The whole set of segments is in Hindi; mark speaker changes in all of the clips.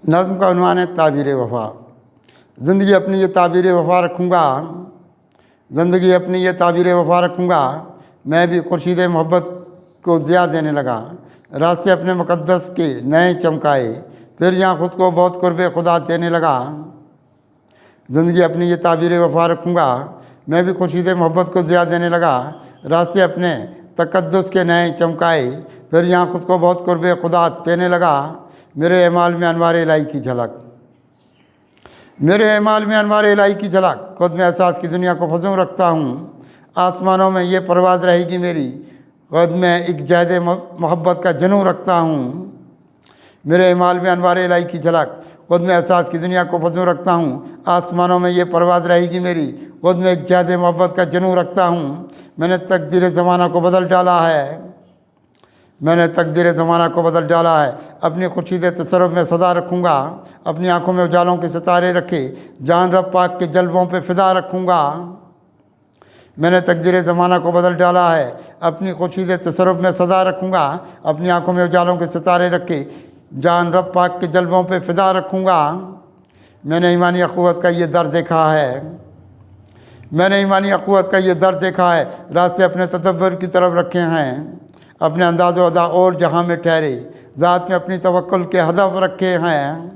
Speaker 1: नज़्म का उन्वान है ताबीर वफ़ा। ज़िंदगी अपनी ये ताबीर वफ़ा रखूँगा, ज़िंदगी अपनी ये ताबीर वफ़ा रखूँगा। मैं भी खुर्शीद मोहब्बत को ज़िया देने लगा, रात से अपने मुक़द्दस के नए चमकाए, फिर यहाँ ख़ुद को बहुत कुर्बे खुदा देने लगा। ज़िंदगी अपनी ये ताबीर वफ़ा रखूँगा, मैं भी खुर्शीद मोहब्बत को ज़िया देने लगा, रात से अपने तक़द्दुस के नए चमकाए, फिर यहाँ ख़ुद को बहुत कुर्बे खुदा देने लगा। मेरे एमाल में अनवार इलाही की झलक, मेरे एमाल में अनवार इलाही की झलक, खुद में एहसास की दुनिया को फजूं रखता हूँ। आसमानों में ये परवाज़ रहेगी मेरी, खुद में एक जहद मोहब्बत का जनू रखता हूँ। मेरे एमाल में अनवार इलाही की झलक, खुद में एहसास की दुनिया को फजूं रखता हूँ। आसमानों में ये परवाज़ रहेगी मेरी, खुद में एक जहद मोहब्बत का जनू रखता हूँ। मैंने तकदीर ज़माना को बदल डाला है, मैंने तकदीर ज़माना को बदल डाला है। अपनी खुर्शीद तसर्रुफ़ में सदा रखूँगा, अपनी आँखों में उजालों के सितारे रखे, जान रब पाक के जलवों पे फ़िदा रखूँगा। मैंने तकदीर ज़माना को बदल डाला है, अपनी खुर्शीद तसर्रुफ़ में सदा रखूँगा, अपनी आँखों में उजालों के सितारे रखे, जान रब पाक के जलवों पे फ़िदा रखूँगा। मैंने ईमानी अख़ुवत का ये दर देखा है, मैंने ईमानी अख़ुवत का ये दर देखा है। रात से अपने तदब्बर की तरफ रखे हैं, अपने अंदाज़ अदा और जहाँ में ठहरे, ज़ात में अपनी तवक्कुल के हदफ रखे हैं।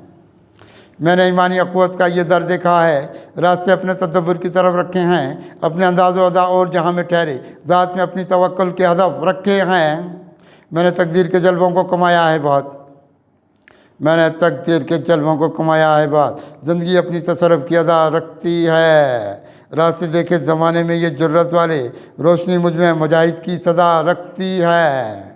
Speaker 1: मैंने ईमानी अख़ुवत का ये दर देखा है, रात से अपने तदब्बर की तरफ रखे हैं, अपने अंदाज़ अदा और जहाँ में ठहरे, ज़ात में अपनी तवक्कुल के हदफ रखे हैं। मैंने तकदीर के जलवों को कमाया है बहुत, मैंने तकदीर के जलवों को कमाया है बहुत। ज़िंदगी अपनी तसर्रुफ़ की अदा रखती है, रात से देखे ज़माने में ये जुर्रत वाले, रोशनी मुझ में मुजाहिद की सदा रखती है।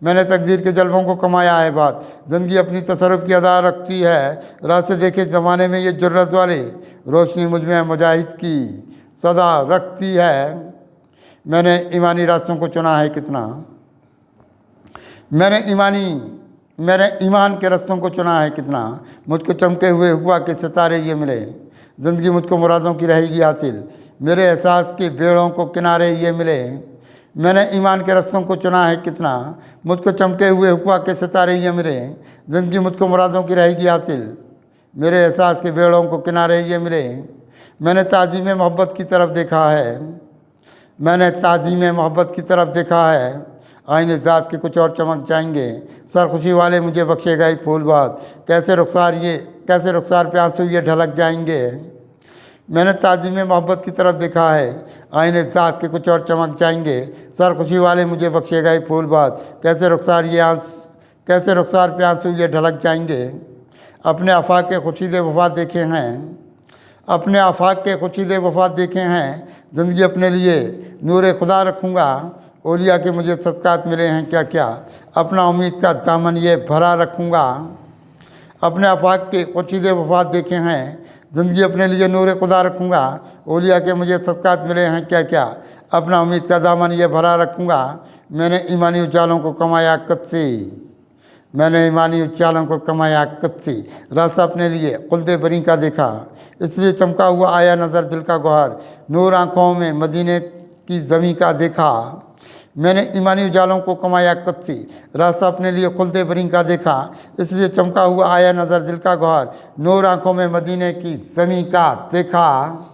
Speaker 1: मैंने तकदीर के जलवों को कमाया है बात, ज़िंदगी अपनी तसर्रुफ़ की अदा रखती है। रात से देखे ज़माने में ये जुर्रत वाले, रोशनी मुझ में मुजाहिद की सदा रखती है। मैंने ईमानी रास्तों को चुना है कितना, मैंने ईमान के रास्तों को चुना है कितना। मुझको चमके हुए हुआ के सितारे ये मिले, ज़िंदगी मुझको मुरादों की रहेगी हासिल, मेरे एहसास के बेड़ों को किनारे ये मिले। मैंने ईमान के रास्तों को चुना है कितना, मुझको चमके हुए हुआ के सितारे ये मिले, ज़िंदगी मुझको मुरादों की रहेगी हासिल, मेरे एहसास के बेड़ों को किनारे ये मिले। मैंने ताज़ीम मोहब्बत की तरफ देखा है, मैंने ताज़ीम मोहब्बत की तरफ देखा है। आईने ज़ात के कुछ और चमक जाएंगे, सरखुशी वाले मुझे बख्शेगा ही फूल बात, कैसे रुखसार पे आंसू ये ढलक जाएंगे। मैंने ताज़ीम मोहब्बत की तरफ देखा है, आईने ज़ात के कुछ और चमक जाएंगे, सरखुशी वाले मुझे बख्शेगा ही फूल बात, कैसे रुखसार पे आंसू ये ढलक जाएंगे। अपने आफाक के खुर्शीद वफ़ा देखे हैं, अपने आफाक के खुर्शीद वफ़ा देखे हैं। ज़िंदगी अपने लिए नूर खुदा रखूँगा, औलिया के मुझे सदक़ात मिले हैं क्या क्या, अपना उम्मीद का दामन ये भरा रखूँगा। अपने आफाक के खुर्शीद वफ़ा देखे हैं, ज़िंदगी अपने लिए नूर खुदा रखूँगा, औलिया के मुझे सदक़ात मिले हैं क्या क्या, अपना उम्मीद का दामन ये भरा रखूँगा। मैंने ईमानी उजालों को कमाया कद से, मैंने ईमानी उजालों को कमाया कद से, रास्ता अपने लिए खुल्दे बरी का देखा, इसलिए चमका हुआ आया नज़र दिल का गौहर, नूर आँखों में मदीने की ज़मीं का देखा। मैंने ईमानी उजालों को कमाया कद से, रास्ता अपने लिए खुल्दे बरी का देखा, इसलिए चमका हुआ आया नज़र दिल का गौहर, नूर आँखों में मदीने की ज़मीं का देखा।